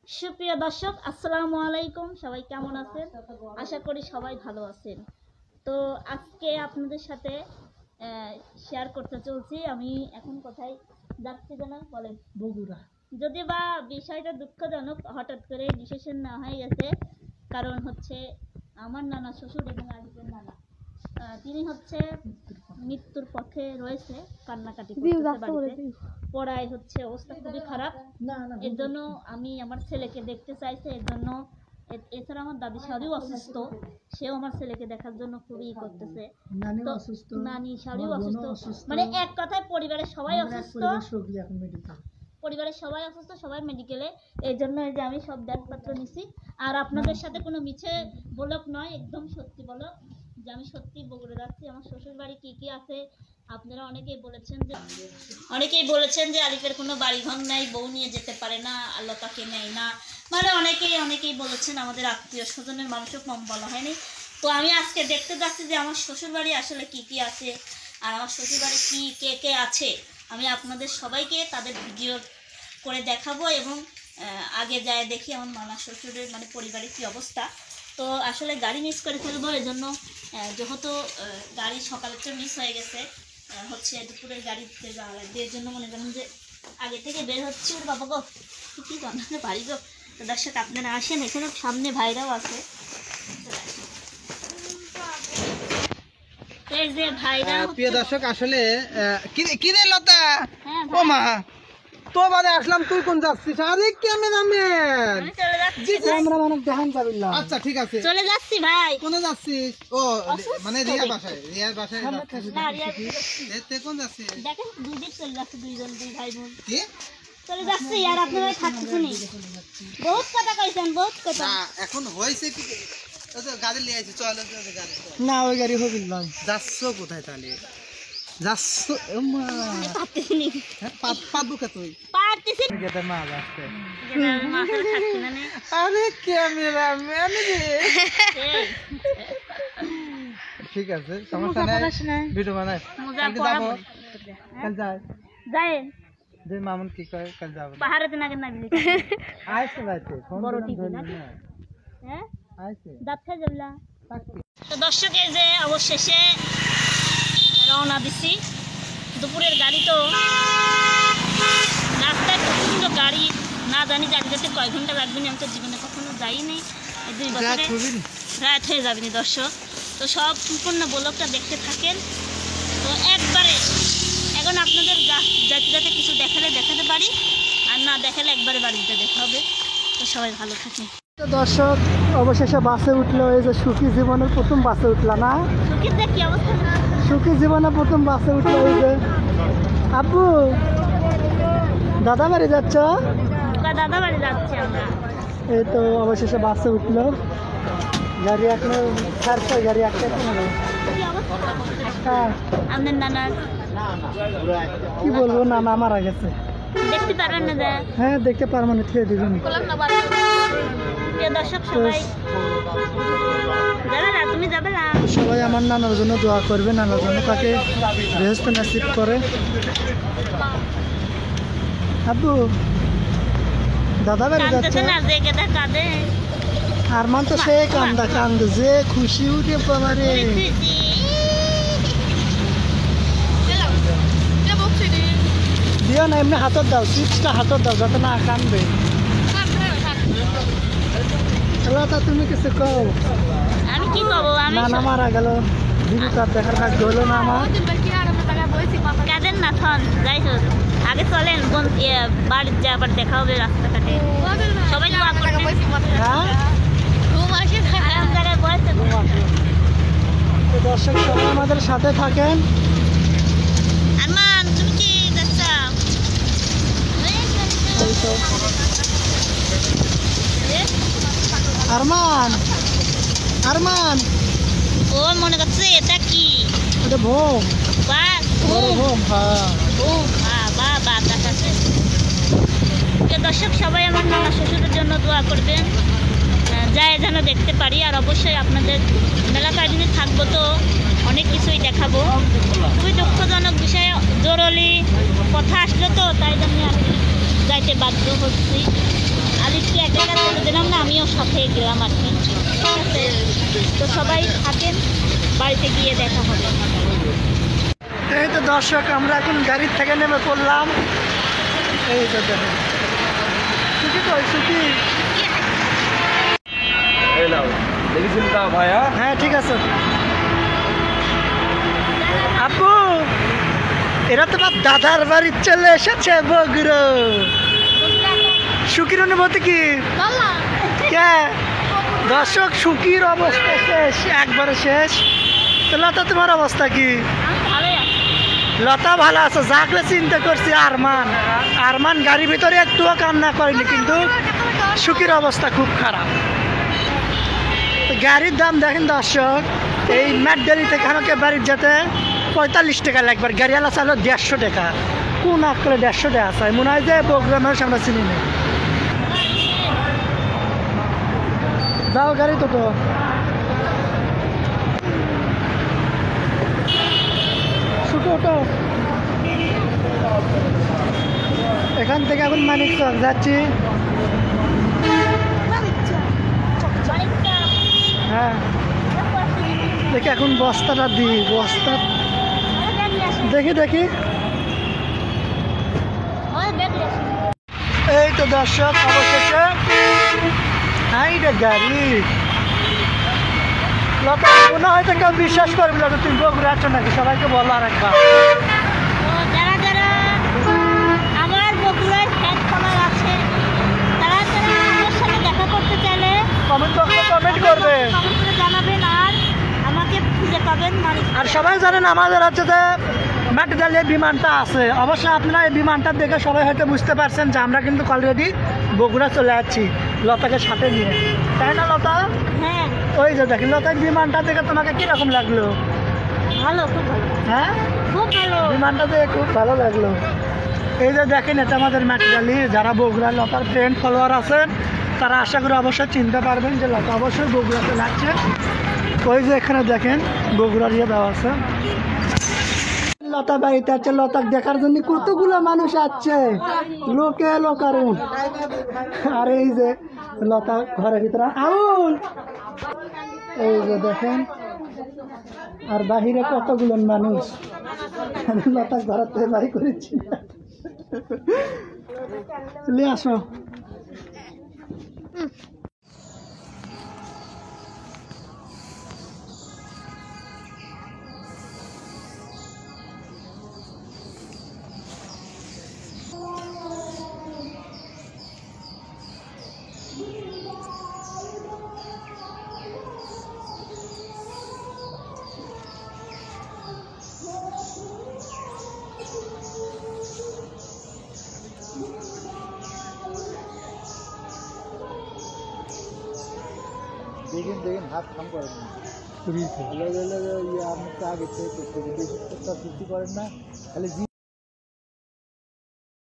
সুপ্রিয় দর্শক, আসসালামু আলাইকুম। সবাই কেমন আছেন? আশা করি সবাই ভালো আছেন। তো আজকে আপনাদের সাথে শেয়ার করতে চলছি আমি এখন কোথায় যাচ্ছি যেন বলেন, বগুড়া। যদি বা বিষয়টা দুঃখজনক, হঠাৎ করে ডিসিশন না হয়ে গেছে। কারণ হচ্ছে আমার নানা শ্বশুর এবং আলিফের নানা তিনি হচ্ছে মৃত্যুর পথে রয়েছে, কান্নাকাটি করতেছে বাড়িতে। পড়ায় হচ্ছে অবস্থা খুবই খারাপ। এর জন্য আমি আমার ছেলেকে দেখতে চাইছি। এর জন্য এছাড়া আমার দাদি শাড়িও অসুস্থ, সেও আমার ছেলেকে দেখার জন্য খুবই করতেছে। নানি শাড়িও অসুস্থ, মানে এক কথায় পরিবারের সবাই অসুস্থ। পরিবারের সবাই অসুস্থ, সবাই মেডিকেলে। এই জন্য এই যে আমি সব ব্যাগপত্র নিছি। আর আপনাদের সাথে কোনো মিছে বলক নয়, একদম সত্যি বলক যে আমি সত্যি বগুড়া যাচ্ছি। আমার শ্বশুর বাড়ি কি কি আছে আপনারা অনেকেই বলেছেন যে আলিফের কোনো বাড়িঘর নাই, বউ নিয়ে যেতে পারে না, আল্লাহ তাকে নেয় না, মানে অনেকেই বলেছেন। আমাদের আত্মীয় স্বজনের মানুষও কম বলা হয়নি। তো আমি আজকে দেখতে যাচ্ছি যে আমার শ্বশুর বাড়ি আসলে কি কি আছে, আর আমার শ্বশুর বাড়ি কি কে কে আছে আমি আপনাদের সবাইকে তাদের ভিডিও করে দেখাবো। এবং আগে যায় দেখি আমার নানা শ্বশুরের মানে পরিবারের কি অবস্থা। তো আসলে গাড়ি মিস করে ফেলবো, এজন্য যেহেতু গাড়ি সকালেরটা মিস হয়ে গেছে, হচ্ছে দুপুরের গাড়িতে যাওয়া লাগবে। এর জন্য মনে করেন যে আগে থেকে বের হচ্ছে। ওর বাবা গো কি জানালে বাড়ি গো। তো দর্শক আপনারা আসেন, এখানে সামনে ভাইরাও আছে। এই যে ভাইরা, প্রিয় দর্শক, আসলে কি রে লতা, ও মা তো বাদে আসলাম, তুই কোন যাচ্ছিস? আরে ক্যামেরাম্যান, ক্যামেরাম্যান দেখান যাবিল্লা। আচ্ছা ঠিক আছে, চলে যাচ্ছি ভাই। কোনে যাচ্ছিস? ও মানে রিয়ার বাসায় তে কোন যাচ্ছিস? দেখেন দুই দিন চলে যাচ্ছে, দুই ভাই বোন কি চলে যাচ্ছে। আর আপনারা থাকতেছেন, বহুত কথা কইছেন, বহুত কথা। না এখন হইছে কি, গাড়ি নিয়ে আইছি, চল গাড়ি। না ওই গাড়ি হবিল না। যাচ্ছ কোথায় তাহলে? যাচ্ছ পাবুকা তুই পারতেছি মাল আসছে। আরে ক্যামেরাম্যান ঠিক আছে, সমস্যা নাই, ভিডিও বানাই। কাল যাই যে মামুন কি কয়, কাল যাব পাহাড়ে না কেন নাগলি আইছে বাইতে বড় টিভি না হ্যাঁ আইছে দাঁত খাই যাবলা। তো দর্শক, এই যে অবশেষে রওনা দিছি। দুপুরের গাড়ি, তো রাস্তায় প্রচন্ড গাড়ি, না জানি গাড়ি যেতে কয় ঘন্টা লাগবে না। আমি তো জীবনে কখনো যাইনি, এই 2 বছরে রাত হয়ে যাবে না দর্শক। তো সব সম্পূর্ণ ব্লগটা দেখতে থাকেন। তো একবারে এখন আপনাদের যাতে যাতে কিছু দেখাতে পারি, আর না দেখালে একবারে বাড়িতে দেখা হবে। তো সবাই ভালো থাকে। দর্শক, অবশেষে বাসে উঠলো। এই যে সুখী জীবনের প্রথম বাসে উঠলা না? সুখীর দেখ কি অবস্থা, সুখী জীবনে প্রথম বাসে উঠলো। এই যে আব্বু, দাদা বাড়ি যাচ্ছ? দাদা বাড়ি যাচ্ছি আমরা। এই তো অবশেষে বাসে উঠলো। গাড়ি এখনো ছাড়ছে, গাড়ি একটা আপনার নানার কি বলবো, নানা মারা গেছে। দেখতে পারেন না? হ্যাঁ দেখতে পারবো না, খেয়ে দিবেন। দর্শক সবাই যাবে না, তুমি যাবে না? সবাই আমার নানার জন্য দোয়া করবে, নানার জন্য তাকে বেহেশত নসিব করে। আব্বু, দাদা বাড়ি যাচ্ছে না? যে কেটা কাঁদে, আর মান তো সে কান্দে যে খুশি উঠে পারে। দিও না, এমনি হাতত দাও, চিপসটা হাতত দাও যাতে না কান্দবে। তুমি কিছু কও। আমি কি কবো? নানা মারা গেল, দিদি তার দেখার ভাগ্য হলো না আমার। কাঁদেন না, থন যাই হোক, আগে চলেন বাড়ির যে আবার দেখা হবে রাস্তাঘাটে। সবাই দোয়া করবেন। দর্শক সবাই আমাদের সাথে থাকেন। আরমান, তুমি কি যাচ্ছ? আরমান, আরমান, ও মনে করছে এটা কি? এটা ভোম। দর্শক সবাই আমার নানা শ্বশুরের জন্য দোয়া করবেন, যায় যেন দেখতে পারি। আর অবশ্যই আপনাদের মেলা কয়েকদিনে থাকবো, তো অনেক কিছুই দেখাবো। খুবই দুঃখজনক বিষয়ে জরুরি কথা আসলো, তো তাই জন্য আমি যাইতে বাধ্য হচ্ছি। আলিফকে একটা আমিও সাথে গেলাম আর কি। ঠিক আছে, তো সবাই থাকেন, বাড়িতে গিয়ে দেখা হবে। এই তো দর্শক, আমরা এখন গাড়ির থেকে নেমে পড়লাম। এই তো দেখেন সুখী কই, সুখী। হ্যাঁ ঠিক আছে। আপু, এরা তোমার দাদার বাড়ির চলে এসেছে বগুড়ো। সুখীর অনুভূতি কি? কে দর্শক, সুখীর অবস্থা শেষ, একবারে শেষ। তো লতা, তোমার অবস্থা কি? লতা ভালো আছে, যাকে চিন্তা করছি আরমান। আরমান গাড়ির ভিতরে একটুও কান্না করেনি, কিন্তু সুখীর অবস্থা খুব খারাপ। তো গাড়ির দাম দেখেন দর্শক, এই ম্যাটডালি থেকে আমাকে বাড়ির যেতে 45 টাকা লাগবে। গাড়িওয়ালা চাইলো 150 টাকা। কোন আকলে 150 টাকা চাই? মনে হয় যে বগুড়া মানুষ আমরা চিনি না। যাও গাড়ি তো শুটো তো। এখান থেকে এখন মানিকচক যাচ্ছি। হ্যাঁ দেখি এখন বস্তাটা দিই, বস্তা দেখি দেখি। এই তো দর্শক, অবশেষে এইটা গাড়ি। লতা, মনে হয়তো কেউ বিশ্বাস করবে না তুমি বগুড়া আছো নাকি, সবাইকে বলো আর একবার। যারা যারা আমার বগুড়ায় ফ্যান ফলোয়ার আছে, তারা তারা আমার সাথে দেখা করতে চাইলে কমেন্ট বক্সে কমেন্ট করবে, কমেন্ট করে জানাবেন, আর আমাকে খুঁজে পাবেন। আর সবাই জানেন আমাদের হচ্ছে যে ম্যাটডালি বিমানটা আছে। অবশ্যই আপনারা এই বিমানটা দেখে সবাই হয়তো বুঝতে পারছেন যে আমরা কিন্তু অলরেডি বগুড়া চলে যাচ্ছি লতাকে সাথে নিয়ে, তাই না লতা? হ্যাঁ, ওই যে দেখেন লতা, বিমানটা দেখে তোমাকে কিরকম লাগলো? ভালো, খুব ভালো। হ্যাঁ, খুব ভালো। বিমানটা দেখে খুব ভালো লাগলো। এই যে দেখেন, এটা আমাদের ম্যাটডালি। যারা বগুড়া লতার ফ্রেন্ড ফলোয়ার আছেন, তারা আশা করি অবশ্যই চিনতে পারবেন যে লতা অবশ্যই বগুড়াতে লাগছে। ওই যে এখানে দেখেন বগুড়ার ইয়ে দেওয়া আছে। লতা বাড়িতে আছে, লতা দেখার জন্য কতগুলো মানুষ আসছে, লোকে লোকারুন। আর এই যে লতা ঘরের ভিতরে আউল, এই যে দেখেন, আর বাহিরে কতগুলো মানুষ। লতা ঘরের থেকে বাড়ি করেছি, আসো। দেখেন দেখেন, হাত কাম করেন না, আপনি আগে সৃষ্টি করেন না, খালি